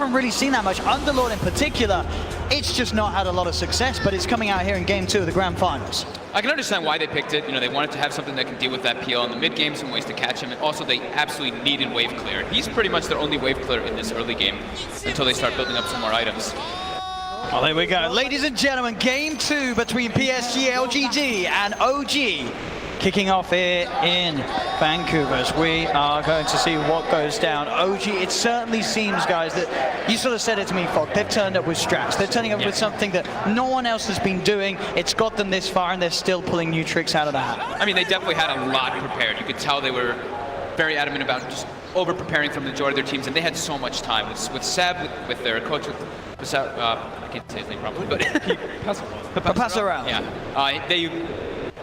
haven't really seen that much. Underlord in particular, it's just not had a lot of success, but it's coming out here in Game 2 of the Grand Finals. I can understand why they picked it. You know, they wanted to have something that can deal with that PL in the mid game, some ways to catch him, and also they absolutely needed wave clear. He's pretty much their only wave clear in this early game until they start building up some more items. Well, there we go. Ladies and gentlemen, Game 2 between PSG.LGD and OG. Kicking off here in Vancouver as we are going to see what goes down. OG, it certainly seems, guys, that you sort of said it to me, Fog, they've turned up with straps. They're turning up with something that no one else has been doing. It's got them this far, and they're still pulling new tricks out of the hat. I mean, they definitely had a lot prepared. You could tell they were very adamant about just over-preparing for the majority of their teams, and they had so much time. With Seb, with their coach, I can't say his name properly, but Passaral. Yeah,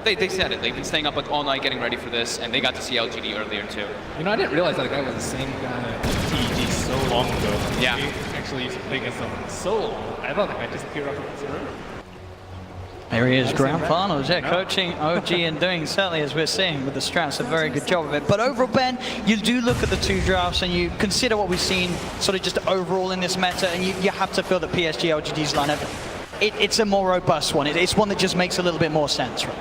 they said it. They've been staying up like all night getting ready for this, and they got to see LGD earlier too. You know, I didn't realize that guy was the same guy at TEG so long ago. Yeah. He actually used to play against them so long. I thought that guy just appeared off of the river. There he is, Grand Finals, coaching OG and doing certainly, as we're seeing with the straps, a very good job of it. But overall, Ben, you do look at the two drafts and you consider what we've seen sort of just overall in this meta, and you have to feel that PSG.LGD's lineup, it's a more robust one. It's one that just makes a little bit more sense, right?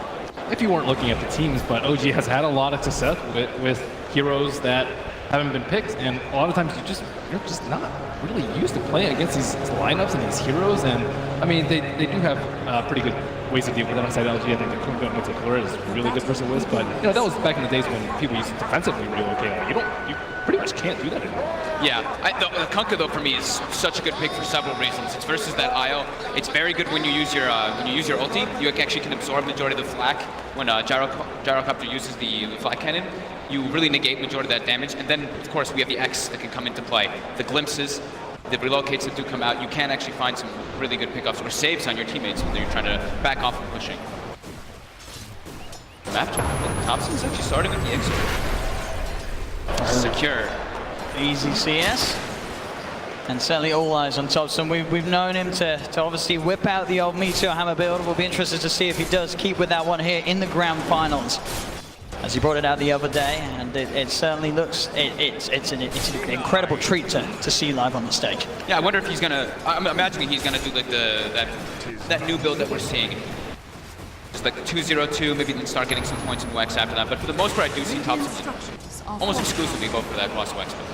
If you weren't looking at the teams, but OG has had a lot of success with heroes that haven't been picked, and a lot of times you're just not really used to playing against these lineups and these heroes. And I mean, they do have pretty good ways to deal with it on side LG. I think the Kunkka in particular is really good versus Wiz, but you know, that was back in the days when people used to defensively relocate. You pretty much can't do that anymore. Yeah, the Kunkka though for me is such a good pick for several reasons. It's versus that IO. It's very good when you use your ulti. You actually can absorb majority of the flak when Gyrocopter uses the flak cannon. You really negate majority of that damage, and then of course we have the X that can come into play. The glimpses, the relocates that do come out, you can actually find some really good pickups or saves on your teammates when you're trying to back off and pushing. Map Topson's actually starting with the X. Secure. Easy CS. And certainly all eyes on Topson. We've known him to obviously whip out the old Meteor Hammer build. We'll be interested to see if he does keep with that one here in the Grand Finals, as he brought it out the other day, and it certainly looks, it's an incredible treat to see live on the stage. Yeah, I wonder if he's gonna, I'm imagining he's gonna do like that new build that we're seeing. Just like 2-0-2, maybe then start getting some points in Wex after that. But for the most part, I do see Topson almost exclusively go for that cross Wex build.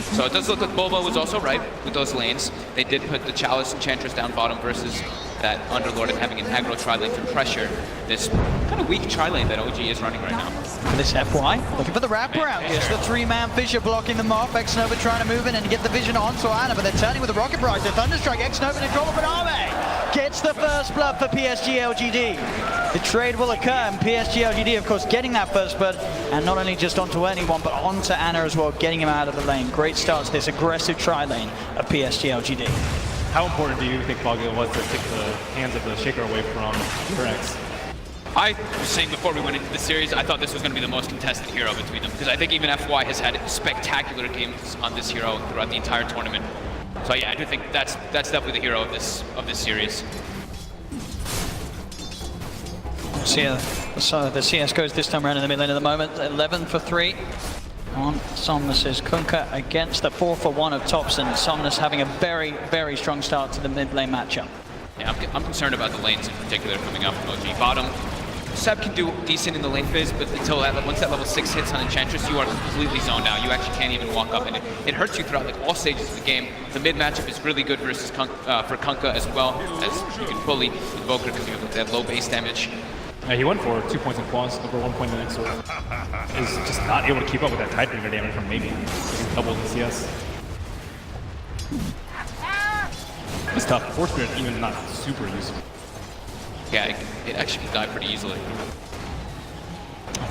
So it does look like Bobo was also right with those lanes. They did put the Chalice Enchantress down bottom versus that Underlord and having an aggro tri-lane to pressure this kind of weak tri-lane that OG is running right now. For this FY, looking for the wraparound. Just the three-man Fissure blocking them off. xNova trying to move in and get the vision onto Ana, but they're turning with the Rocket Barrage. The Thunderstrike, xNova to drop up an army. Gets the first blood for PSG.LGD. The trade will occur, and PSG.LGD, of course, getting that first blood, and not only just onto anyone, but onto Ana as well, getting him out of the lane. Great start to this aggressive tri-lane of PSG.LGD. How important do you think, Fog, it was to take the hands of the Shaker away from Jerax? I was saying before we went into the series, I thought this was going to be the most contested hero between them, because I think even FY has had spectacular games on this hero throughout the entire tournament. So yeah, I do think that's definitely the hero of this series. So the CS goes this time around in the mid lane at the moment, 11 for 3. On Somnus' Kunkka against the 4 for 1 of Topson. Somnus having a very, very strong start to the mid lane matchup. Yeah, I'm concerned about the lanes in particular coming out from OG. Bottom, Seb can do decent in the lane phase, but until once that level 6 hits on Enchantress, you are completely zoned out. You actually can't even walk up, and it hurts you throughout like all stages of the game. The mid matchup is really good versus for Kunkka as well, as you can bully Invoker because you have that low base damage. Yeah, he went for 2 points in quads, over 1 point in the next sword. Is just not able to keep up with that Tidebringer damage from maybe double the CS. It's tough. Force Spirit even not super useful. Yeah, it actually can die pretty easily.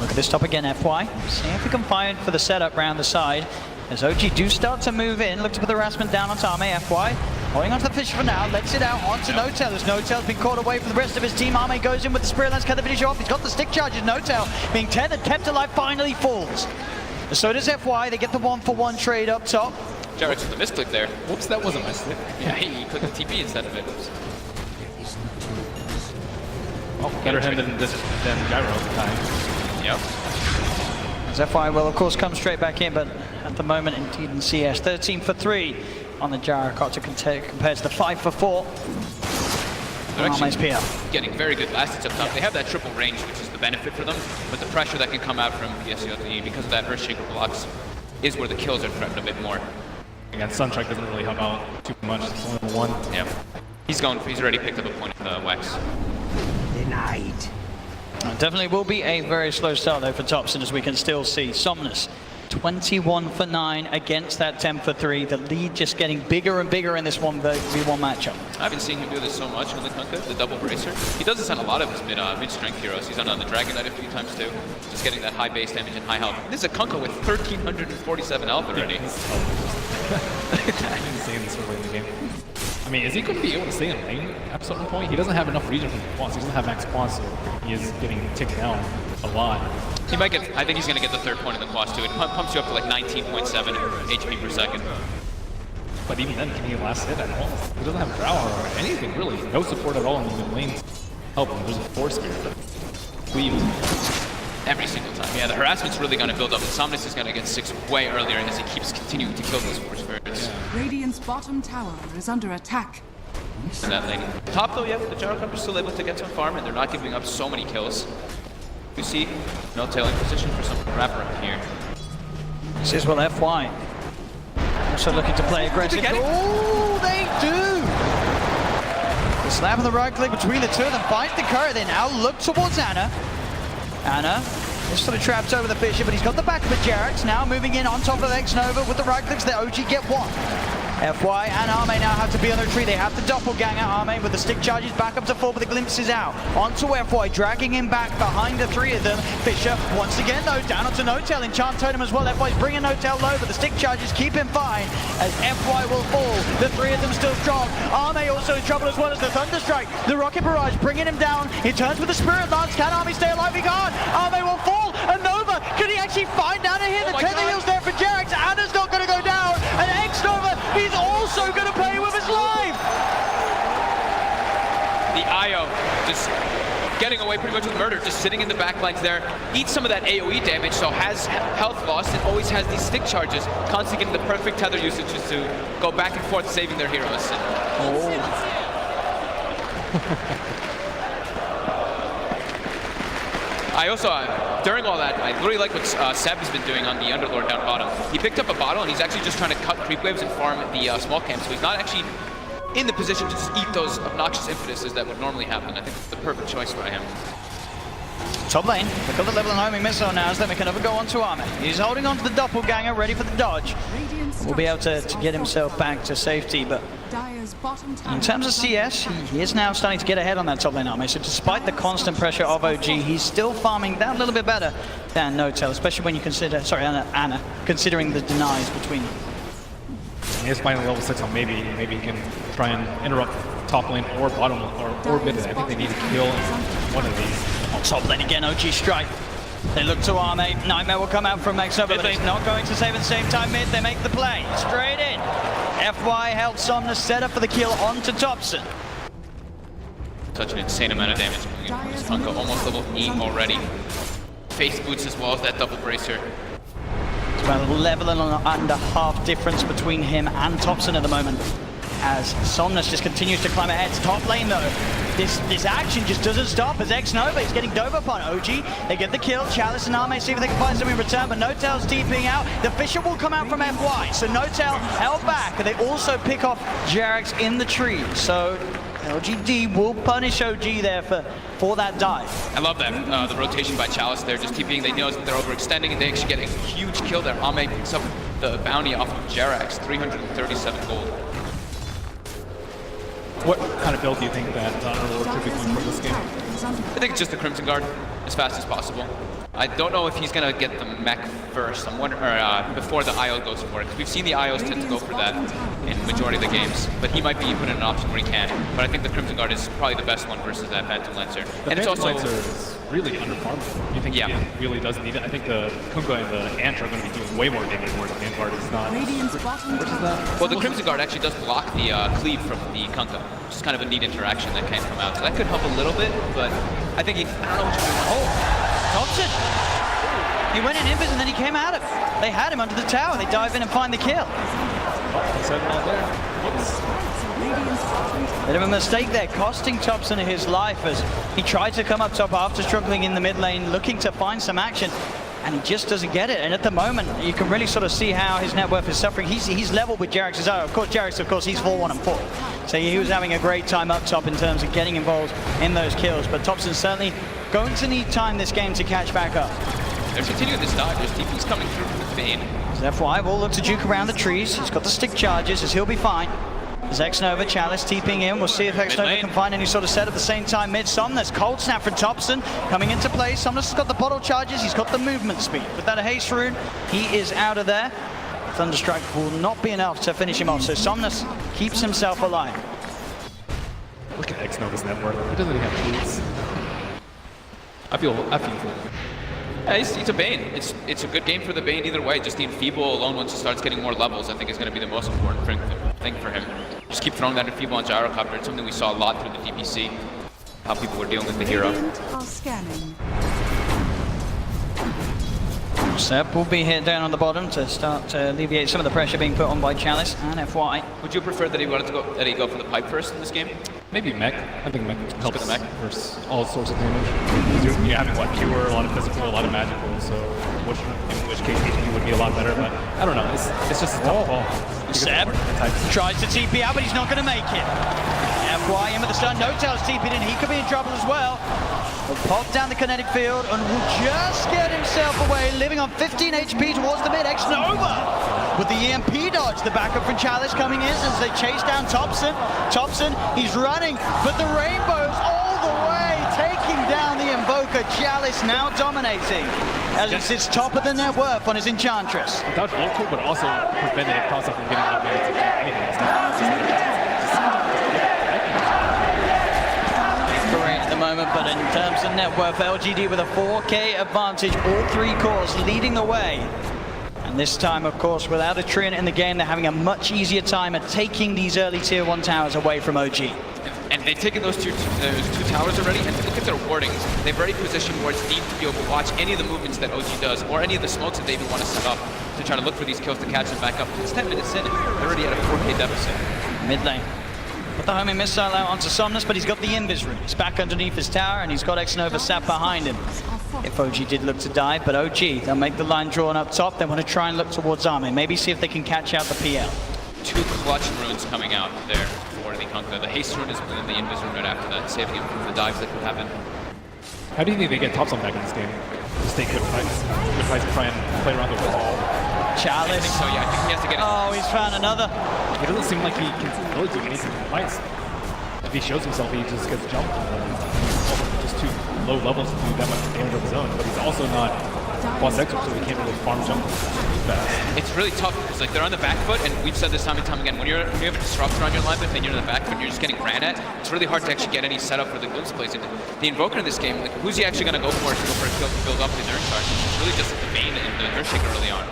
Look at this top again, FY. See if we can find for the setup round the side. As OG do start to move in, look to put the harassment down onto Ame. FY holding onto the Fissure for now, lets it out onto Notail. As Notail's been caught away from the rest of his team. Ame goes in with the Spirit Lance, cut the finish off. He's got the stick charges. Notail being tethered, kept alive, finally falls. So does FY. They get the 1-for-1 trade up top. Jerax with the misclick there. Whoops, that wasn't my stick. Yeah, he clicked the TP instead of it. Oh, better him than Gyro at the time. Yep. As FY will, of course, come straight back in, but at the moment, indeed in CS, 13 for 3 on the Jerax compared to the 5 for 4. They're Arme's actually PR. getting very good lasts up top. They have that triple range, which is the benefit for them, but the pressure that can come out from PSG.LGD because of that Earthshaker blocks is where the kills are threatened a bit more. Again, Sunstrike doesn't really help out too much. It's only one. Yeah. He's already picked up a point in the Wax. Denied. Definitely will be a very slow start though for Topson, as we can still see. Somnus 21 for 9 against that 10 for 3. The lead just getting bigger and bigger in this 1v1 matchup. I haven't seen him do this so much on the Kunkka, the double bracer. He does this on a lot of his mid-strength heroes. He's done it on the Dragon Knight a few times too. Just getting that high base damage and high health. This is a Kunkka with 1,347 health already. I'm insane this early in the game. I mean, is he going to be able to stay in lane at a certain point? He doesn't have enough regen from the quads. He doesn't have max quads, so he is getting ticked down a lot. He might get, I think he's going to get the third point in the quads too. It pumps you up to like 19.7 HP per second. But even then, can he last hit at all? He doesn't have Drow or anything really. No support at all in the lanes. Help him. There's a force here. Leave. Every single time. Yeah, the harassment's really going to build up. And Somnus is going to get 6 way earlier as he keeps continuing to kill those force spirits. Yeah. Radiant's bottom tower is under attack. In that lane. Top though, yeah, the Jerax are still able to get some farm and they're not giving up so many kills. You see, Notail in position for some wraparound here. This is what FY also looking to play aggressive. Oh, they do! The slap on the right click between the two of them finds the curry. They now look towards Ana. Ana just sort of trapped over the Fisher, but he's got the back of the Jerax. Now moving in on top of xNova with the right clicks. The OG get one. FY and Arme now have to be on their tree. They have the doppelganger Arme with the stick charges back up to 4, but the glimpse is out. Onto FY, dragging him back behind the 3 of them. Fisher once again though, down onto Notail. Enchant Totem as well. FY's bringing Notail low, but the stick charges keep him fine as FY will fall. The 3 of them still strong. Arme also in trouble as well as the Thunder Strike. The Rocket Barrage bringing him down. He turns with the Spirit Lance. Can Arme stay alive? He can't. Arme will fall. And Nova, could he actually find Ana here? The tether heal's there for Jerax. Ana's not going to go down. And xNova, he's also going to play with his life. The IO just getting away pretty much with murder, just sitting in the backlines there. Eats some of that AoE damage, so has health loss and always has these stick charges. Constantly getting the perfect tether usage just to go back and forth saving their heroes. I also, during all that, I really like what Seb has been doing on the Underlord down bottom. He picked up a bottle and he's actually just trying to cut creep waves and farm the small camp, so he's not actually in the position to just eat those obnoxious impetuses that would normally happen. I think it's the perfect choice for him. Top lane, look at the level and homing missile now as they make another go onto Arme. He's holding on to the doppelganger, ready for the dodge. Will be able to get himself back to safety, but in terms of CS, he is now starting to get ahead on that top lane Arme. So despite the constant pressure of OG, he's still farming that little bit better than Notail, especially when you consider, sorry, Ana, considering the denies between them. He is finally level 6, so maybe he can try and interrupt top lane or bottom or mid. I think they need to kill one of these. On top lane again, OG strike. They look to Arme. Nightmare will come out from xNova, but he's not going to save at the same time mid. They make the play. Straight in. FY helped Somnus set up for the kill onto Topson. Such an insane amount of damage coming in from this Kunkka. Almost level 8 already. Face boots as well as that double bracer. It's about a level and a half difference between him and Topson at the moment, as Somnus just continues to climb ahead. Top lane though, this action just doesn't stop as xNova is getting dove upon. OG, they get the kill. Chalice and Arme see if they can find something in return, but Notail's TPing out. The Fisher will come out from FY, so Notail held back, and they also pick off Jerax in the tree. So LGD will punish OG there for that dive. I love that, the rotation by Chalice there, just keeping, they know that they're overextending and they actually get a huge kill there. Arme picks up the bounty off of Jerax, 337 gold. What kind of build do you think that Underlord should be going for this game? I think it's just the Crimson Guard as fast as possible. I don't know if he's going to get the mech first. I'm wondering, or before the IO goes for it. Because we've seen the IOs tend to go for that in the majority of the games. But he might be put in an option where he can. But I think the Crimson Guard is probably the best one versus that Phantom Lancer. And it's also Lancer is really underfarmed. You think he really does need it? I think the Kunkka and the Ant are going to be doing way more damage where the Vanguard is not. What is that? Well, the Crimson Guard actually does block the cleave from the Kunkka, which is kind of a neat interaction that can come out. So that could help a little bit, but I think I don't know what you're doing. Oh! Topson! He went in invis and then he came out of it. They had him under the tower. They dive in and find the kill. Set it all there. Whoops. Bit of a mistake there, costing Topson his life as he tried to come up top after struggling in the mid lane, looking to find some action, and he just doesn't get it. And at the moment, you can really sort of see how his net worth is suffering. He's level with Jerax as well. Of course, Jerax, he's 4-1 and 4. So he was having a great time up top in terms of getting involved in those kills. But Topson's certainly going to need time this game to catch back up. They're continuing this dive. There's TP's coming through from the Bane. FY will look to juke around the trees. He's got the stick charges, as he'll be fine. As xNova, Chalice TPing in. We'll see if xNova can find any sort of set at the same time mid. Somnus, cold snap from Topson coming into play. Somnus has got the bottle charges. He's got the movement speed. With that haste rune, he is out of there. Thunderstrike will not be enough to finish him off. So Somnus keeps himself alive. Look at xNova's net worth. He doesn't even have boots. I feel for him. Yeah, he's a Bane. It's a good game for the Bane either way. Just the Enfeeble alone, once he starts getting more levels, I think is going to be the most important thing for him. Just keep throwing that Enfeeble on Gyrocopter. It's something we saw a lot through the DPC, how people were dealing with the hero. Seb will be here down on the bottom to start to alleviate some of the pressure being put on by Chalice and FY. Would you prefer that he go for the pipe first in this game? Maybe mech. I think mech helps the mech versus all sorts of damage. You're having what, pure, a lot of physical, a lot of magical, so in which case HP would be a lot better, but I don't know, it's just a tough call. Seb tries to TP out, but he's not going to make it. FY in with the stun, Notail's TP'd in, he could be in trouble as well. Will pop down the kinetic field and will just get himself away, living on 15 HP towards the mid. xNova with the EMP dodge, the backup from Chalice coming in as they chase down Topson. Topson, he's running, but the rainbows all the way, taking down the Invoker. Chalice now dominating as he sits top of the net worth on his Enchantress. Dodge local, but also prevented Topson from getting up there to do anything else. At the moment, but in terms of net worth, LGD with a 4K advantage, all 3 cores leading the way. And this time, of course, without a Treant in the game, they're having a much easier time at taking these early tier 1 towers away from OG. And they've taken those two towers already, and look at their wardings. They've already positioned wards deep to be able to watch any of the movements that OG does, or any of the smokes that they even want to set up to try to look for these kills to catch them back up. It's 10 minutes in, they're already at a 4K deficit. Mid lane. Put the homing missile out onto Somnus, but he's got the Invis rune. He's back underneath his tower, and he's got xNova sat behind him. If OG did look to dive, but OG, they'll make the line drawn up top. They want to try and look towards Army. Maybe see if they can catch out the PL. 2 clutch runes coming out there for the Hunter. The haste rune is within the Invis rune right after that, saving him from the dives that could happen. How do you think they get Topson back in this game? Just take good fights. Good fights to try and play around the wall. Chalice. I think so, yeah. I think he has to get it. Oh, he's found another. It doesn't seem like he can really do anything in fights. If he shows himself, he just gets jumped. Just too low levels to do that much damage of his own. But he's also not plus extra, so he can't really farm jump fast. It's really tough because like they're on the back foot, and we've said this time and time again. When you have a disruptor on your line, and you're on the back foot, and you're just getting ran at. It's really hard to actually get any setup for the glimpse plays. And the Invoker in this game, like, who's he actually going to go for a kill to build up his Earth charge? It's really just the Bane and the Earthshaker early on.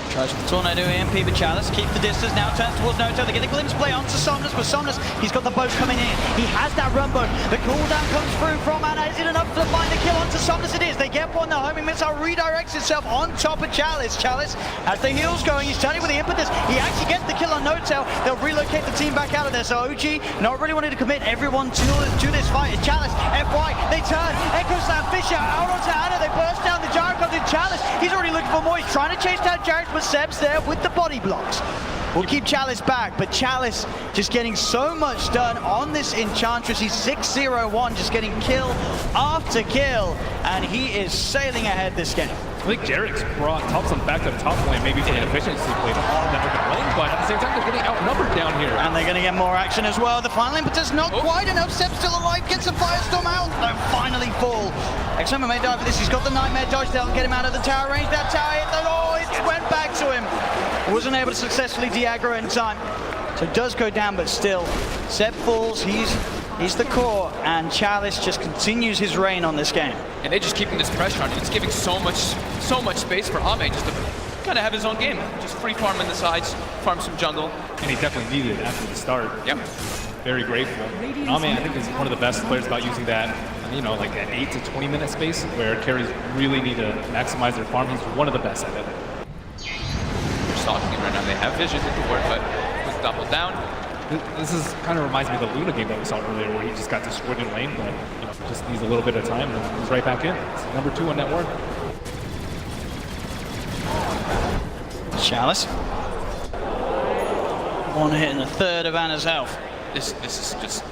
Tries with the Tornado EMP, but Chalice keeps the distance, now turns towards Notail. They get a glimpse play onto Somnus, but Somnus, he's got the boat coming in. He has that run boat. The cooldown comes through from Anna. Is it enough to find the kill onto Somnus? It is. They get one. The homing missile redirects itself on top of Chalice. Chalice has the heals going. He's turning with the impetus. He actually gets the kill on Notail. They'll relocate the team back out of there. So OG not really wanting to commit everyone to this fight. It's Chalice, FY, they turn. Echo Slam, Fisher out onto Anna. They burst down the Jerax in Chalice. He's already looking for more. He's trying to chase down Jerax, but Seb's there with the body blocks. We'll keep Chalice back, but Chalice just getting so much done on this Enchantress. He's 6-0-1, just getting kill after kill, and he is sailing ahead this game. I think Jerax brought Topson back to the top lane, maybe for an efficiency play to all that lane, but at the same time they're getting outnumbered down here. And they're going to get more action as well. The final impetus not quite enough. Seb's still alive, gets a Firestorm out. They'll finally fall. xNova may die for this. He's got the Nightmare dodge. They'll get him out of the tower range. That tower hit. It went back to him. Wasn't able to successfully de-aggro in time. So it does go down, but still. Seb falls. He's the core, and Chalice just continues his reign on this game. And they're just keeping this pressure on him. It's giving so much space for Ame just to kind of have his own game. Just free farm in the sides, farm some jungle. And he definitely needed it after the start. Yep. Very grateful. Ame, I think, is one of the best players about using that, you know, like that 8 to 20 minute space where carries really need to maximize their farm. He's one of the best at it. stalking him right now. They have visions at the ward, but with double down. This is kind of reminds me of the Luna game that we saw earlier, where he just got destroyed in lane, but just needs a little bit of time, and he's right back in. It's number 2 on net worth. Chalice. One hit and a third of Anna's health. This is just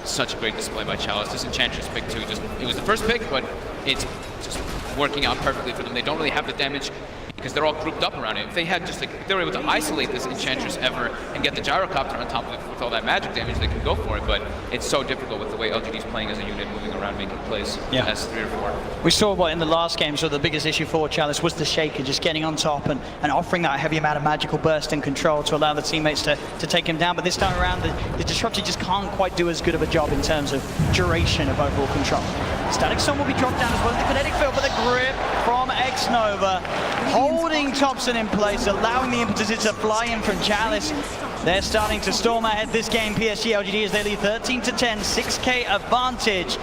such a great display by Chalice. This Enchantress pick too, it was the first pick, but it's just working out perfectly for them. They don't really have the damage because they're all grouped up around it. If they had just if they were able to isolate this Enchantress ever and get the Gyrocopter on top of it with all that magic damage, they could go for it, but it's so difficult with the way LGD's playing as a unit, moving around, making plays as 3 or 4. We saw what in the last game, so the biggest issue for Chalice was the Shaker, just getting on top and offering that heavy amount of magical burst and control to allow the teammates to take him down. But this time around, the Disruptor just can't quite do as good of a job in terms of duration of overall control. Static Storm will be dropped down as well as the kinetic field, but the grip from xNova, holding Topson in place, allowing the impetuses to fly in from Chalice. They're starting to storm ahead this game, PSG.LGD, as they lead 13-10, 6K advantage.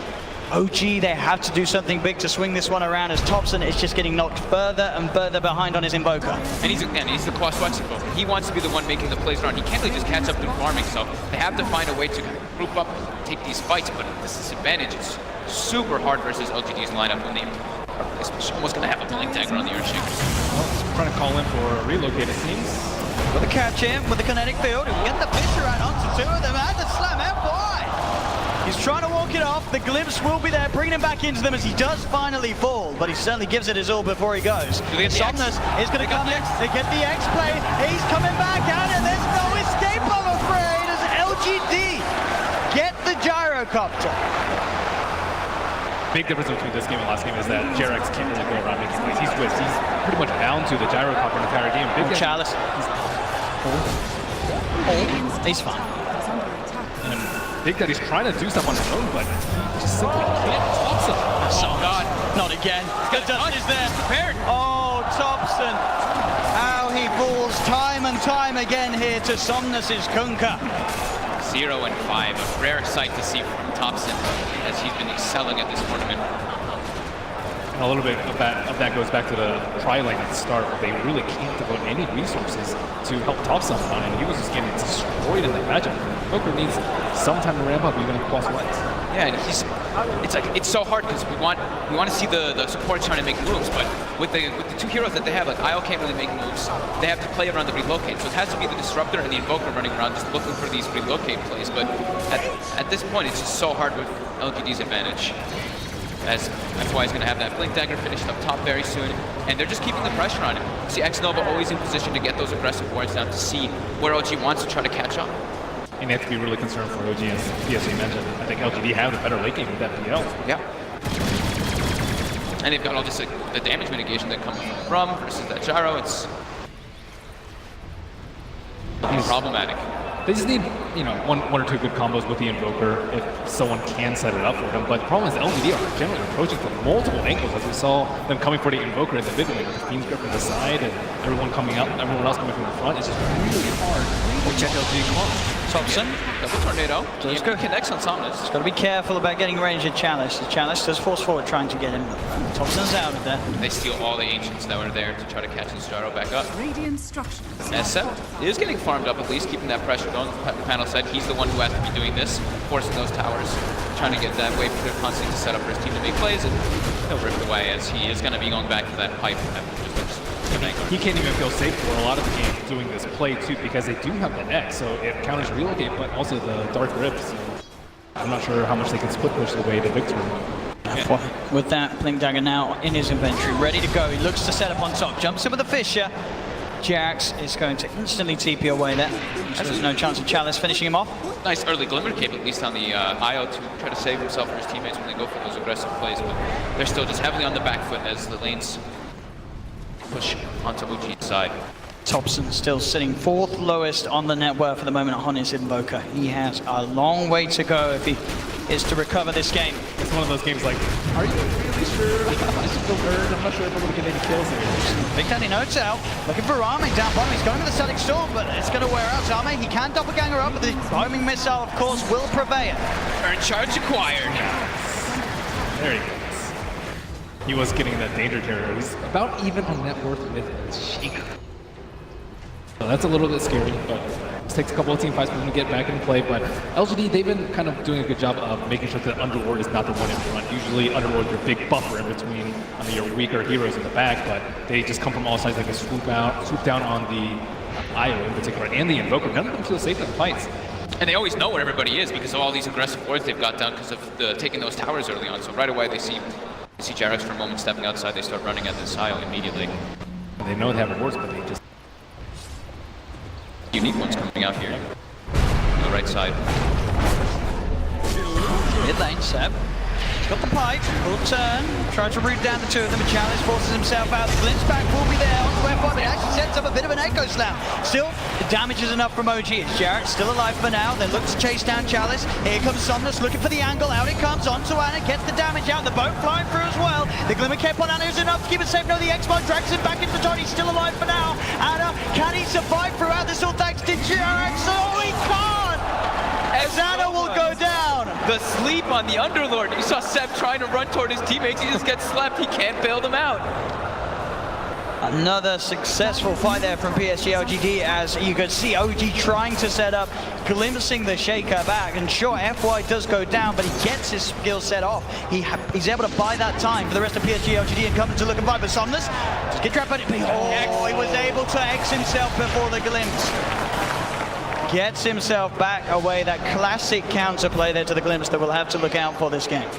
OG, they have to do something big to swing this one around, as Topson is just getting knocked further and further behind on his Invoker. And he's the cross flex Invoker. He wants to be the one making the plays around. He can't really just catch up to farming, so they have to find a way to group up and take these fights, but this disadvantage is super hard versus LGD's lineup when they are almost going to have a Blink Dagger on the Earthshaker. Well, he's trying to call in for a relocate, it seems. With the catch in, with the kinetic field, and get the Fisher out onto 2 of them, and the Slam F5! He's trying to walk it off, the glimpse will be there, bringing him back into them as he does finally fall, but he certainly gives it his all before he goes. Somnus is going to come in, they get the X play, he's coming back out, and there's no escape, I'm afraid, as LGD get the Gyrocopter. Big difference between this game and last game is that Jerax can't really go around making plays. He's pretty much bound to the Gyrocopter the entire game. Big Chalice. He's fine. And Big Daddy's trying to do stuff on his own, but just simply can't. Topson. Oh God, not again. Is there. Prepared. Oh, Topson. How he falls time and time again here to Somnus' Kunkka. 0 and 5, a rare sight to see from Topson as he's been excelling at this tournament. And a little bit of that goes back to the tri-lane at the start, where they really can't devote any resources to help Topson on, and he was just getting destroyed in that matchup. Poker needs some time to ramp up, even at plus ones. Yeah, and it's so hard because we want to see the supports trying to make moves, but with the 2 heroes that they have, like IO can't really make moves. They have to play around the relocate, so it has to be the Disruptor and the Invoker running around just looking for these relocate plays. But at this point, it's just so hard with LGD's advantage. That's why he's going to have that Blink Dagger finished up top very soon, and they're just keeping the pressure on him. See xNova always in position to get those aggressive wards down to see where OG wants to try to catch up. And they have to be really concerned for OG, as PSG mentioned. I think LGD have the better late game with that PL. Yeah. And they've got all this the damage mitigation that comes from versus that Gyro. It's problematic. They just need, one or two good combos with the Invoker if someone can set it up for them. But the problem is LGD are generally approaching from multiple angles, as we saw them coming for the Invoker in the mid lane with the Fiend's Grip from the side and everyone else coming from the front. It's just really hard to check LGD close. Topson, double tornado. Just go connects on Somnus. Just got to be careful about getting range at Chalice. The Chalice does force forward trying to get him. Topson's out of there. They steal all the Ancients that were there to try to catch this Gyro back up. Radiant structures. SF is getting farmed up at least, keeping that pressure going. The panel said he's the one who has to be doing this, forcing those towers, trying to get that wave clear constantly to set up for his team to make plays, and he'll rip it away as he is going to be going back to that pipe. He can't even feel safe for a lot of the game doing this play too, because they do have the X, so it counters relocate, but also the Dark Rip. So I'm not sure how much they can split push the way to victory. Yeah. With that, Blink Dagger now in his inventory, ready to go. He looks to set up on top, jumps in with the Fisher. Jerax is going to instantly TP away there. So there's no chance of Chalice finishing him off. Nice early Glimmer Cape, at least on the IO, to try to save himself or his teammates when they go for those aggressive plays, but they're still just heavily on the back foot as the lanes push onto OG's side. Topson still sitting 4th lowest on the net worth for the moment on his Invoker. He has a long way to go if he is to recover this game. It's one of those games like, are you really sure? I'm not sure if I'm going to get any kills here. BigDaddyNotail looking for Arming down bottom. He's going with the Static Storm, but it's going to wear out Arming. He can doppelganger up, but the homing missile, of course, will prevail. Turn charge acquired. There he goes. He was getting that danger terror. He's about even on net worth with Shaker. So that's a little bit scary, but it takes a couple of team fights for them to get back in play. But LGD, they've been kind of doing a good job of making sure that Underlord is not the one in front. Usually Underlord is your big buffer in between your weaker heroes in the back, but they just come from all sides. They can swoop down on the IO in particular, and the Invoker. None of them feel safe in the fights. And they always know where everybody is because of all these aggressive wards they've got down because of taking those towers early on. So right away they see Jerax for a moment stepping outside, they start running at this IO immediately. And they know they have wards, but they just... Unique ones coming out here. On the right side. Mid lane, Seb. He's got the pipe, full turn, tries to root down the two of them, and Chalice forces himself out. The glimpse back will be there onto F1, but it actually sets up a bit of an echo slam. Still, the damage is enough from OG. It's Jerax still alive for now. They look to chase down Chalice. Here comes Somnus looking for the angle. Out it comes onto Ana, gets the damage out. The boat flying through as well. The glimmer cape on Ana is enough to keep it safe. No, the X-Mod drags him back into the top. He's still alive for now. Ana, can he survive throughout this all thanks to Jerax? Oh, he can't! As Ana will go down. The sleep on the Underlord. You saw Seb trying to run toward his teammates. He just gets slept. He can't bail them out. Another successful fight there from PSG.LGD, as you could see OG trying to set up, glimpsing the Shaker back, and sure, FY does go down, but he gets his skill set off. He's able to buy that time for the rest of PSG.LGD and come to look and fight, but Somnus just get trapped, but he was able to X himself before the glimpse. Gets himself back away, that classic counterplay there to the glimpse that we'll have to look out for this game.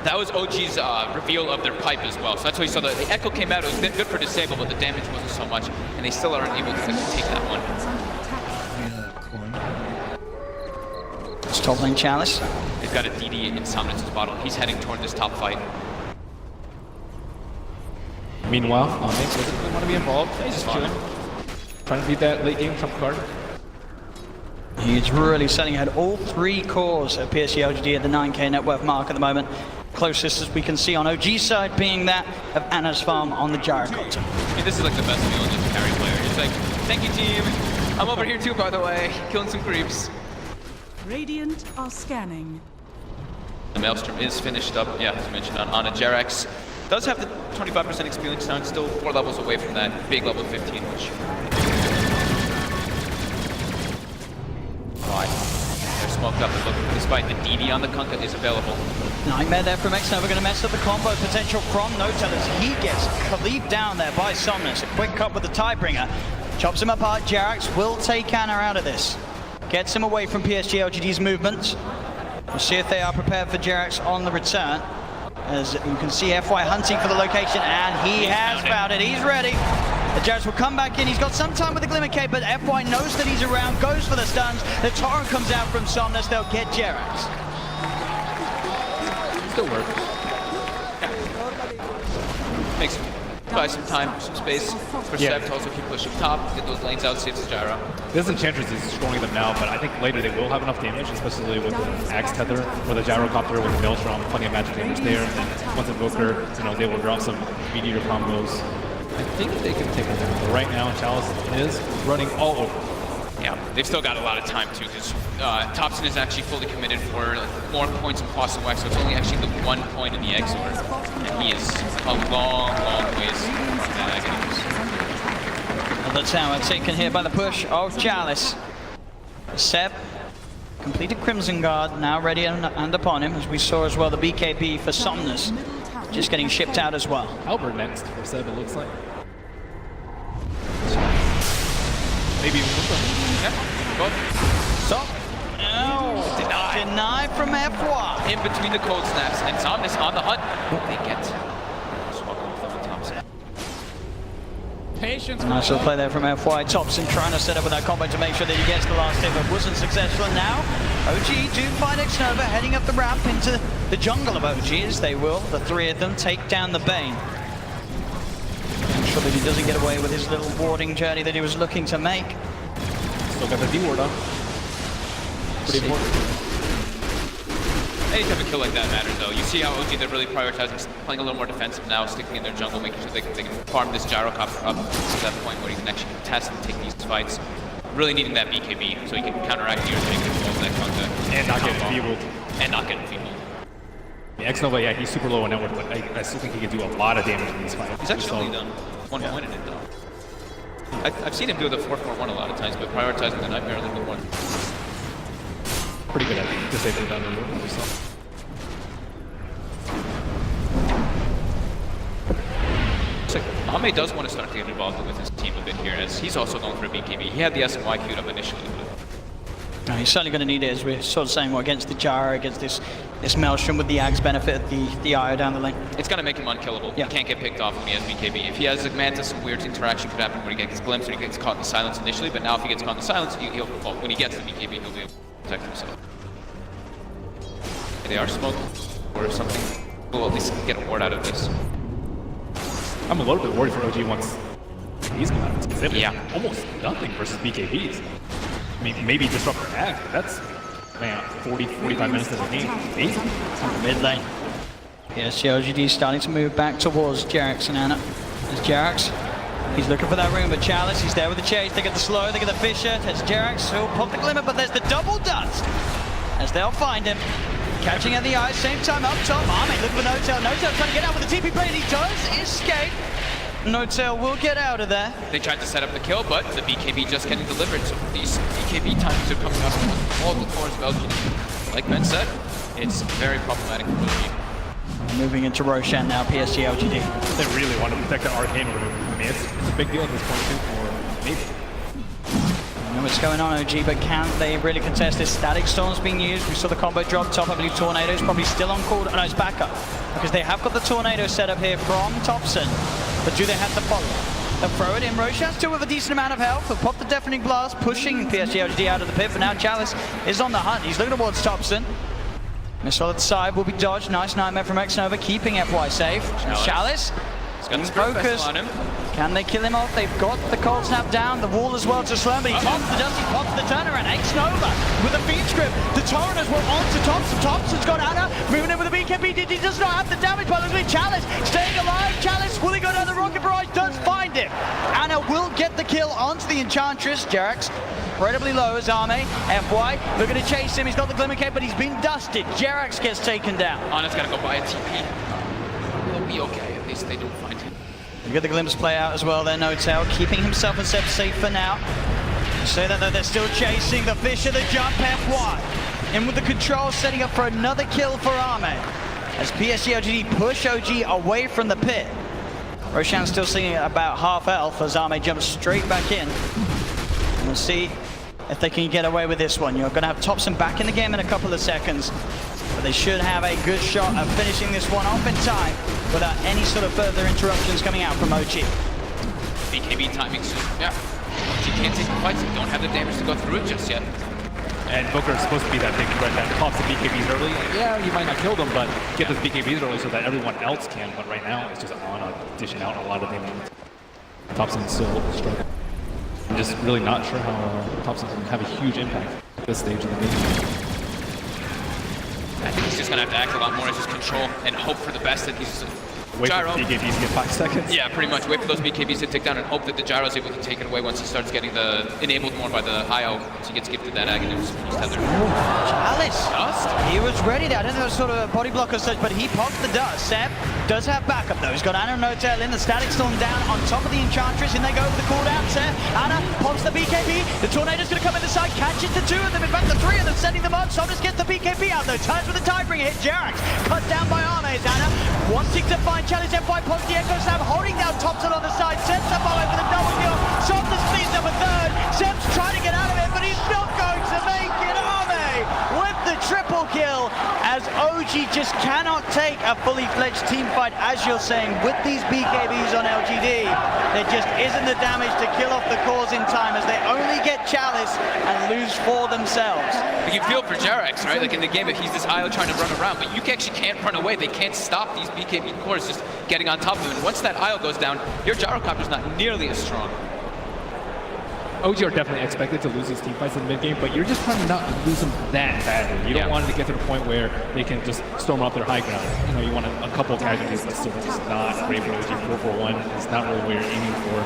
That was OG's reveal of their pipe as well. So that's why you saw the echo came out. It was good for disable, but the damage wasn't so much, and they still aren't able to take that one. It's top lane Chalice. They've got a DD in Somnus' bottle. He's heading toward this top fight. Meanwhile, Mix doesn't really want to be involved. He's just chilling. Trying to beat that late game trump card. He's really selling ahead. All three cores at PSG.LGD at the 9k net worth mark at the moment. Closest as we can see on OG's side being that of Ana's farm on the Gyrocopter. I mean, this is like the best feeling as a carry player. It's like, thank you team. I'm over here too, by the way, killing some creeps. Radiant are scanning. The Maelstrom is finished up, yeah, as mentioned, on a Jerax. Does have the 25% experience now, still 4 levels away from that big level 15, which... They're smoked up, but despite the DD on the Kunkka is available. Nightmare there from xNova, going to mess up the combo potential from Notail as he gets cleaved down there by Somnus. A quick cut with the Tidebringer. Chops him apart. Jerax will take Ana out of this. Gets him away from PSG.LGD's movement. We'll see if they are prepared for Jerax on the return. As you can see, FY hunting for the location, and he has found it. He's ready. The Jerax will come back in. He's got some time with the Glimmer Cape, but FY knows that he's around, goes for the stuns. The Torrent comes out from Somnus. They'll get Jerax. Still works. Makes buy some time, some space for Seb to also keep pushing top, get those lanes out, saves the Gyro. This Enchantress is destroying them now, but I think later they will have enough damage, especially with the Axe Tether, or the Gyrocopter with the Maelstrom, plenty of magic damage there. And then once Invoker, they will drop some Meteor combos. I think they can take it down. But right now, Chalice is running all over. Yeah, they've still got a lot of time too, because Topson is actually fully committed for more points in Cross and Wax, so it's only actually the 1 point in the Exor, and he is a long, long ways from that Aghanim. The tower taken here by the push of Chalice. Seb completed Crimson Guard, now ready and upon him, as we saw as well the BKB for Somnus, just getting shipped out as well. Albert next for Seb, it looks like. Maybe even yeah, both. So, no, denied from FY. In between the cold snaps, and Somnus on the hunt. They get swapping with them on Topson. Patience. Nice little play there from FY. Topson trying to set up with that combo to make sure that he gets the last hit, but wasn't successful. And now, OG do find xNova heading up the ramp into the jungle of OG, as they will. The three of them take down the Bane. Ensure that he doesn't get away with his little warding journey that he was looking to make. Still got the D-ward on. Pretty important. Any type of kill like that matters though. You see how OG, they're really prioritizing playing a little more defensive now, sticking in their jungle, making sure they can farm this Gyrocopter up to that point where he can actually contest and take these fights. Really needing that BKB so he can counteract your take control of that Kunkka. And not get enfeebled. And not get enfeebled. Yeah, xNova, yeah, he's super low on network, but I still think he can do a lot of damage in these fights. He's actually only done 1 point in it though. I've seen him do the 4-4-1 a lot of times, but prioritizing the Nightmare a little bit more. Pretty good at disabling down and moving yourself. Looks like Ame does want to start to get involved with his team a bit here, as he's also going for a BKB. He had the SNY queued up initially. No, he's certainly going to need it, as we're sort of saying, against the Jara, against this Maelstrom with the Ags benefit of the IO down the lane. It's going to make him unkillable. Yeah. He can't get picked off when he has BKB. If he has a Mantis, some weird interaction could happen where he gets glimpsed or he gets caught in the silence initially, but now if he gets caught in the silence, when he gets the BKB, he'll be able to protect himself. They are smoked or something. We'll at least get a ward out of this. I'm a little bit worried for OG once he's come out, because they've Yeah. almost nothing versus BKBs. I mean, maybe disrupt their act, but that's, man, 40, 45 minutes of the game. Amazing. Mid lane. PSG.LGD starting to move back towards Jerax and Anna. There's Jerax. He's looking for that room, but Chalice, he's there with the chase. They get the slow, they get the Fisher. There's Jerax, who'll pop the glimmer, but there's the double dust. As they'll find him. Catching at the eye, same time up top. Ame looking for Notail. Notail trying to get out with the TP play, and he does escape. Notail will get out of there. They tried to set up the kill, but the BKB just getting delivered. So these BKB times are coming up on all the cores of LGD. Like Ben said, it's very problematic for LGD. Moving into Roshan now, PSG.LGD. They really want to protect the arcane room. I mean, it's a big deal at this point, too, for maybe. I know what's going on, OG, but can they really contest this? Static Storm's being used. We saw the combo drop top. I believe Tornado's probably still on call. No, it's back up. Because they have got the Tornado set up here from Topson. But do they have to follow? They'll throw it in. Roshan still with a decent amount of health. They'll pop the Deafening Blast, pushing PSG.LGD out of the pit. But now Chalice is on the hunt. He's looking towards Topson. Missile at the side will be dodged. Nice Nightmare from xNova, keeping FY safe. Chalice. He's got the Focus. focus on him. Can they kill him off? They've got the cold snap down, the wall as well to Slurm, but he pops the dust, he pops the turnaround. xNova with a feed script. The Torrent as well on to Topson. Topson's got Anna, moving in with the BKB. He does not have the damage, but looks like Chalice staying alive. Chalice, will he go down the rocket barrage? Does find him. Anna will get the kill onto the Enchantress. Jerax incredibly low as Ame. FY looking to chase him. He's got the Glimmer Cape, but he's been dusted. Jerax gets taken down. Anna's got to go buy a TP. We'll be okay. At least they don't find him. You get the glimpse play out as well there, Notail, keeping himself and Seb safe for now. Say that though, they're still chasing the Fisher, the jump FY. In with the control, setting up for another kill for Ame. As PSG.LGD push OG away from the pit. Roshan's still seeing about half health as Ame jumps straight back in. And we'll see if they can get away with this one. You're going to have Topson back in the game in a couple of seconds. But they should have a good shot at finishing this one off in time without any sort of further interruptions coming out from OG. BKB timing soon. Yeah. She can't take the fights. They don't have the damage to go through it just yet. And Booker is supposed to be that big threat that pops the BKBs early. Yeah, you might not kill them, but get those BKBs early so that everyone else can. But right now, it's just on dishing out a lot of damage. Topson's still struggling. I'm just really not sure how Topson can have a huge impact at this stage of the game. I think he's just going to have to act a lot more as his control and hope for the best that he's... Wait for BKBs to get 5 seconds. Yeah, pretty much. Wait for those BKBs to tick down and hope that the Gyro is able to take it away once he starts getting the enabled more by the IO. Once he gets gifted that Aghanim tether. Chalice! Dust? He was ready there. I don't know if it was sort of a body block or such, but he popped the dust. Seb does have backup though. He's got Anna and Notail in, the Static Storm down on top of the Enchantress, and they go with the cooldown. Seb, Anna pops the BKB. The Tornado's going to come in the side, catch it to 2 of them. In fact, the 3 of them setting them up. Somnus gets the BKB out though. Turns with the Tidebringer, hit Jerax. Cut down by Ame. Anna wanting to find Chalice. FY pops the Echo Slam, holding down Topson on the side. Sets up Ame for the double kill. Somnus cleans up a 3rd. Seb's trying to get out of it, but he's not going to make it. Ame with the triple kill as OG just cannot take a fully fledged team fight, as you're saying, with these BKBs on LGD. There just isn't the damage to kill off the cores in time as they only get Chalice and lose for themselves. But you feel for Jerax, right? Like in the game, if he's this IO trying to run around, but you actually can't run away. They can't stop these BKB cores just getting on top of him. And once that IO goes down, your Gyrocopter's not nearly as strong. OG are definitely expected to lose these team fights in the mid-game, but you're just trying to not lose them that badly. You don't want it to get to the point where they can just storm up their high ground. You know, you want a couple of casualties, but still just not great for OG. 4-4-1 is not really what you're aiming for.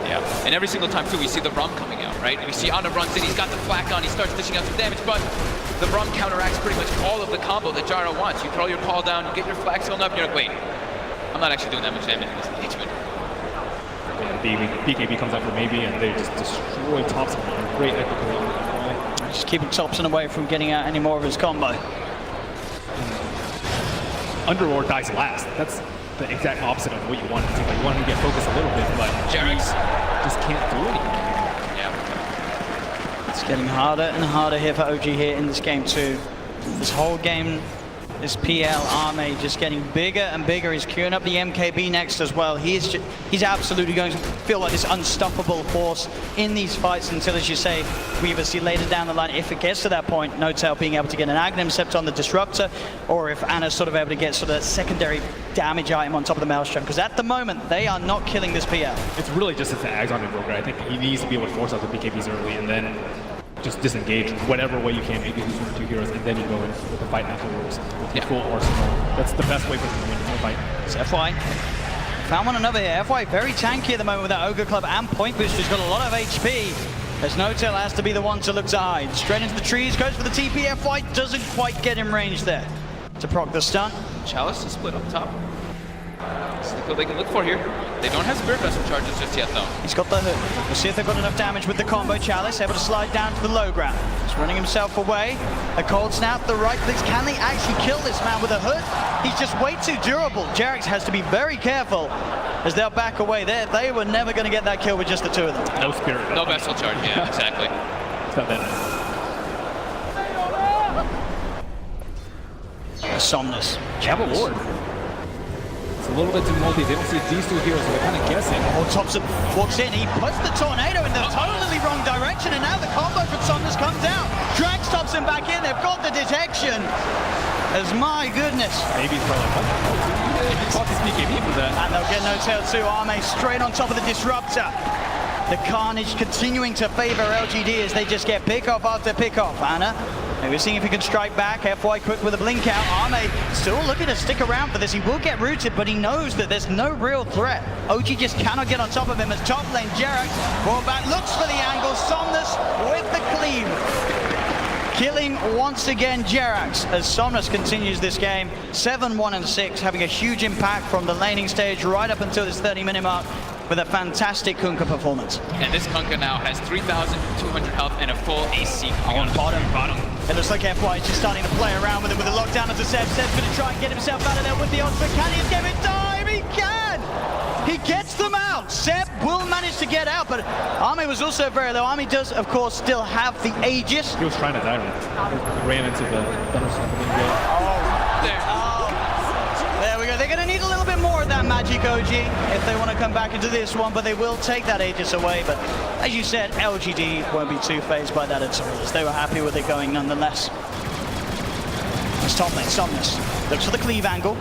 Yeah, and every single time too, we see the Rum coming out, right? And we see Anna runs in, he's got the flak on, he starts dishing out some damage, but the Rum counteracts pretty much all of the combo that Gyro wants. You throw your call down, you get your flags filled up, and you're like, wait, I'm not actually doing that much damage in this engagement. BKB comes out for maybe, and they just destroy Topson. Great echo play on FY. Just keeping Topson away from getting out any more of his combo. Underlord dies last. That's the exact opposite of what you want. It seems like you want him to get focused a little bit, but Jerax just can't do anything. Yeah. It's getting harder and harder here for OG here in this game too. This whole game, this PL Arme just getting bigger and bigger. He's queuing up the MKB next as well. He's absolutely going to feel like this unstoppable force in these fights until, as you say, we either see later down the line, if it gets to that point, Notail being able to get an Aghanim Scepter on the Disruptor, or if Anna's sort of able to get sort of a secondary damage item on top of the Maelstrom, because at the moment, they are not killing this PL. It's really just as an Ags on Invoker. I think he needs to be able to force out the BKBs early and then just disengage whatever way you can, maybe lose 1 or 2 heroes, and then you go in with the fight afterwards with your full arsenal. That's the best way for them to win the fight. It's FY. Found one another here. FY very tanky at the moment with that Ogre Club and Point Booster. He's got a lot of HP. As Notail has to be the one to look to hide. Straight into the trees, goes for the TP. FY doesn't quite get in range there to proc the stun. Chalice is split up top. So what they can look for here. They don't have Spirit Vessel charges just yet, though. He's got the hood. We'll see if they've got enough damage with the combo. Chalice able to slide down to the low ground. He's running himself away. A cold snap, the right clicks. Can they actually kill this man with a hood? He's just way too durable. Jerax has to be very careful as they'll back away there. They were never going to get that kill with just the two of them. No Spirit. No Vessel charge, yeah, exactly. It's not that. Somnus. Jabba Lord. It's a little bit too multi. They don't see these two heroes, so they're kind of guessing. Oh, Topson walks in. He puts the tornado in the totally wrong direction, and now the combo from Somnus comes out. Drags Topson back in. They've got the detection. As my goodness. Maybe it's probably fuck this BKB for that. And they'll get Notail too. Arme straight on top of the Disruptor. The carnage continuing to favor LGD as they just get pick off after pick off. Anna, maybe seeing if he can strike back. FY quick with a blink out. Arme still looking to stick around for this. He will get rooted, but he knows that there's no real threat. OG just cannot get on top of him as top lane Jerax ball back, looks for the angle. Somnus with the cleave. Killing once again Jerax as Somnus continues this game. 7-1-6, having a huge impact from the laning stage right up until this 30-minute mark with a fantastic Kunkka performance. And this Kunkka now has 3,200 health and a full AC on bottom. bottom. It looks like FY is just starting to play around with it with a lockdown onto Seb. Seb's going to try and get himself out of there with the ultimate. Can he escape in time? He can! He gets them out. Seb will manage to get out, but Arme was also very low. Arme does, of course, still have the Aegis. He was trying to die. He ran into the thunderstorm. There we go. They're going to need a little bit more of that magic, OG, if they want to come back into this one, but they will take that Aegis away. But as you said, LGD won't be too phased by that at all, as they were happy with it going nonetheless. It's top lane, Somnus. Looks for the cleave angle.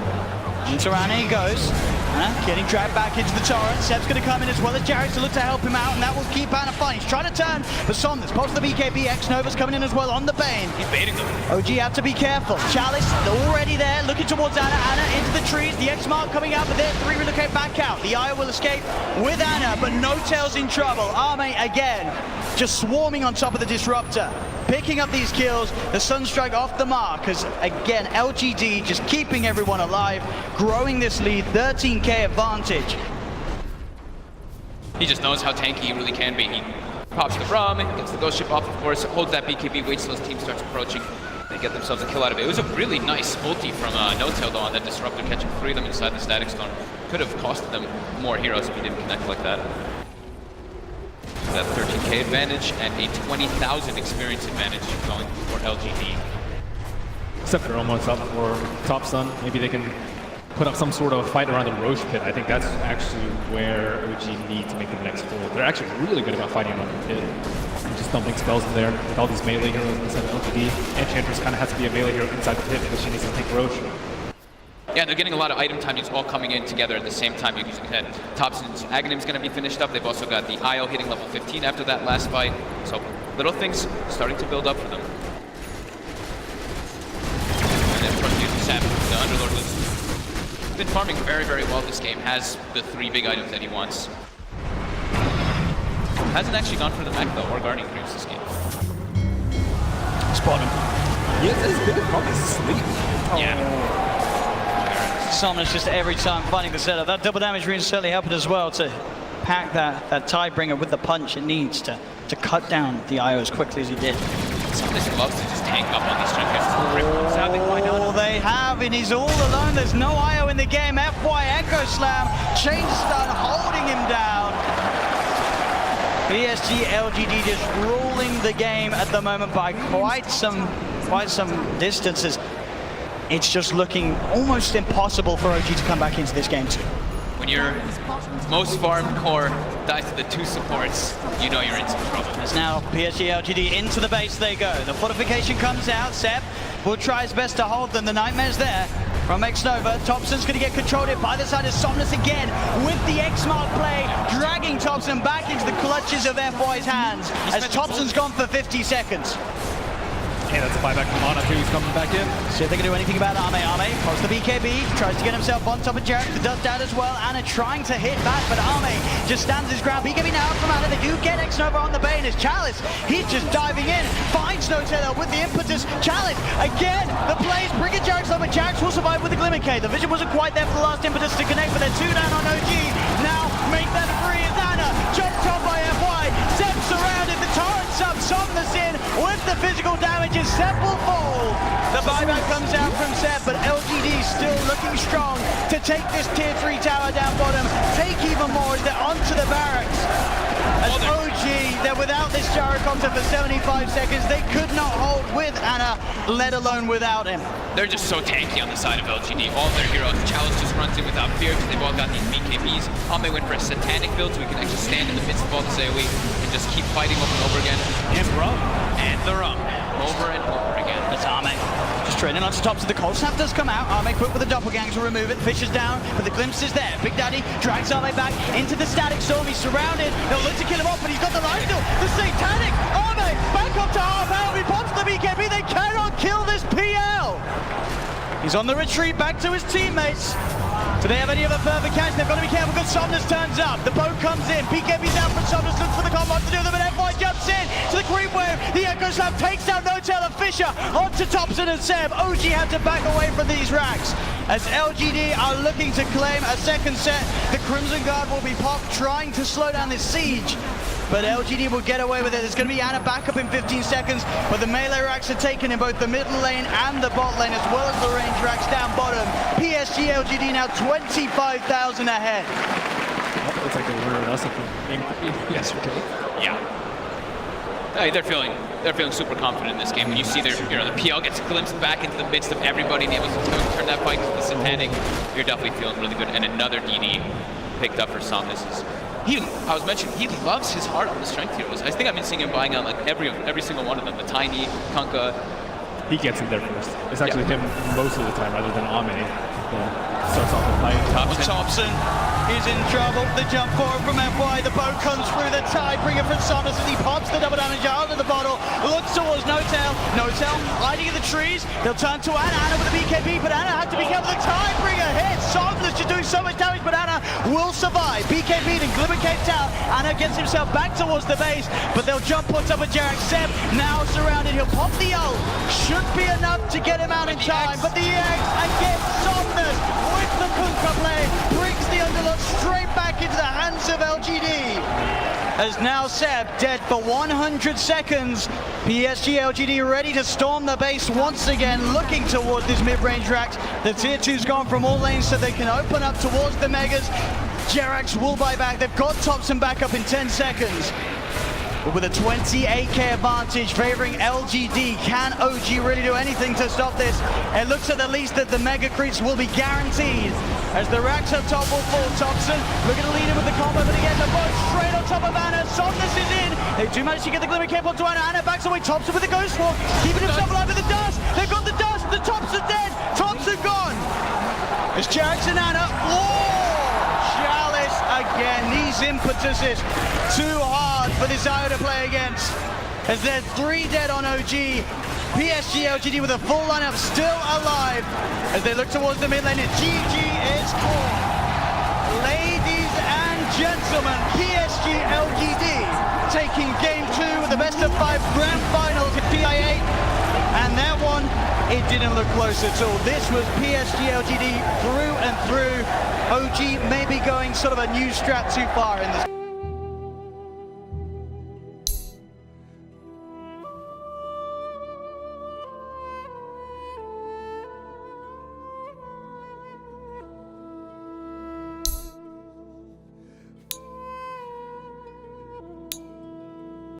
Into Anna he goes. Anna getting dragged back into the turret. Seb's going to come in as well as Jerax to look to help him out, and that will keep Anna fine. He's trying to turn, but Somnus pops the BKB. xNova's coming in as well on the Bane. He's baiting them. OG have to be careful. Chalice already there, looking towards Anna. Anna into the trees. The X mark coming out, but there 3 relocate back out. The Eye will escape with Anna, but Notail's in trouble. Arme again, just swarming on top of the Disruptor. Picking up these kills, the Sunstrike off the mark, as again, LGD just keeping everyone alive, growing this lead, 13k advantage. He just knows how tanky he really can be. He pops the Rum, gets the Ghost Ship off, of course, holds that BKB, waits till his team starts approaching. They get themselves a kill out of it. It was a really nice ulti from Notail though on that Disruptor, catching 3 of them inside the Static Storm. Could have costed them more heroes if he didn't connect like that. That 13k advantage and a 20,000 experience advantage going for LGD. Except they're almost up for Topson. Maybe they can put up some sort of fight around the Roche pit. I think that's actually where OG need to make the next goal. They're actually really good about fighting around the pit. And just dumping spells in there with all these melee heroes inside of LGD. Enchantress kind of has to be a melee hero inside the pit because she needs to take Roche. Yeah, they're getting a lot of item timings all coming in together at the same time. You can Topson's Aghanim's going to be finished up. They've also got the IO hitting level 15 after that last fight. So little things starting to build up for them. And then trying to use the Savage. The Underlord has been farming very, very well this game. Has the 3 big items that he wants. Hasn't actually gone for the mech though, or Guardian Creeps this game. Spot him. Yeah, his biggest problem is sleep. Yeah. Somnus just every time finding the setup. That double damage rune certainly helping as well to pack that Tidebringer with the punch it needs to cut down the IO as quickly as he did. Somnus loves to just tank up on these strength guys. Sadly, why not? All they have, and he's all alone. There's no IO in the game. FY Echo Slam, Chain Stun holding him down. PSG.LGD just ruling the game at the moment by quite some distances. It's just looking almost impossible for OG to come back into this game too. When your most farmed core dies to the 2 supports, you know you're in some trouble. As now PSG.LGD into the base they go. The fortification comes out. Seb will try his best to hold them. The Nightmare's there from xNova. Topson's going to get controlled by the side of Somnus again with the X-Mark play, dragging Topson back into the clutches of FY's hands as Topson's gone for 50 seconds. Yeah, that's a buyback from Ana too. He's coming back in. See if they can do anything about Ame. Ame pulls the BKB, tries to get himself on top of Jerax. The dust out as well. Ana trying to hit back, but Ame just stands his ground. BKB now out from Ana. They do get xNova on the bane as Chalice. He's just diving in, finds Notail with the impetus. Chalice again. The plays bring Jerax over. Jerax will survive with the Glimmer K. The vision wasn't quite there for the last impetus to connect, but they're 2 down on OG. Now make that free as Ana jumped top by FY. Seb surrounded. The torrents up. Somnus in with the physical damage. Seb will fall. The buyback comes out from Seb, but LGD still looking strong to take this tier 3 tower down bottom. Take even more as they're onto the barracks. As OG, they're without this gyrocopter for 75 seconds. They could not hold with Ana, let alone without him. They're just so tanky on the side of LGD. All their heroes, Chalice just runs in without fear because they've all got these BKBs. Ame went for a satanic build so we can actually stand in the midst of all this AoE and just keep fighting over and over again. And rum. And the rum. Over and over again. That's Ame just training onto top, so the cold snap does come out. Ame quick with the doppelgang to remove it. Fisher's down, but the glimpse is there. Big Daddy drags Ame back into the static storm. He's surrounded. They'll look to kill him off, but he's got the line still. The satanic Ame back up to half health. He pops the BKB. They cannot kill this PL. He's on the retreat back to his teammates. Do they have any other further catch? They've got to be careful because Somnus turns up. The boat comes in. BKB's out from Somnus. Looks for the combo to do them, but FY jumps in to the creep wave. The Echo Slam takes down Notail and Fisher onto Topson and Seb. OG have to back away from these racks as LGD are looking to claim a second set. The Crimson Guard will be popped, trying to slow down this siege. But LGD will get away with it. It's going to be Ana back up in 15 seconds, but the melee racks are taken in both the middle lane and the bot lane, as well as the range racks down bottom. PSG.LGD now 25,000 ahead. That looks like they were us yesterday. Yeah. Hey, they're feeling super confident in this game. When you see their, the PL gets glimpsed back into the midst of everybody and able to turn that fight to the satanic, you're definitely feeling really good. And another DD picked up for Somnus. I was mentioning, he loves his heart on the strength heroes. I think I've been seeing him buying out like every single one of them. The Tiny, Kunkka. He gets in there first. It's actually him most of the time rather than Ame. Starts off the fight. Topson is in trouble. The jump forward from FY. The boat comes through the tide. Bring it from Somnus as he pops the double damage out of the bottle. Looks towards Notail. Notail hiding in the trees. They'll turn to Ana. Ana with the BKB, but Ana had to be careful. The Tidebringer hits. Somnus just doing so much damage, but Ana will survive. BKB and Glimmer Cape's out. Ana gets himself back towards the base, but they'll jump on top of Jerax. Seb now surrounded. He'll pop the ult. Should be enough to get him out in time, but the EX against Somnus with the Kunkka play brings the underlock straight back into the hands of LGD. As now Seb dead for 100 seconds. PSG.LGD ready to storm the base once again, looking towards this mid-range racks. The tier 2's gone from all lanes so they can open up towards the megas. Jerax will buy back. They've got Topson back up in 10 seconds. But with a 28k advantage favoring LGD, can OG really do anything to stop this? It looks at the least that the mega creeps will be guaranteed. As the racks up top will fall, Topson looking to lead in with the combo, but again the boat straight on top of Ana. Somnus is in. They do manage to get the Glimmer Cape onto Ana. Ana backs away. Topson with the Ghost Walk, keeping himself alive with the dust. They've got the dust. The Topson dead. Topson gone. It's Jerax and Ana. Chalice again. These impetuses too hard for this IO to play against. As they're 3 dead on OG. PSG.LGD with a full lineup still alive as they look towards the mid lane. GG is caught. Ladies and gentlemen, PSG.LGD taking game 2 of the best of 5 grand finals at TI8. And that one, it didn't look close at all. This was PSG.LGD through and through. OG maybe going sort of a new strat too far in this.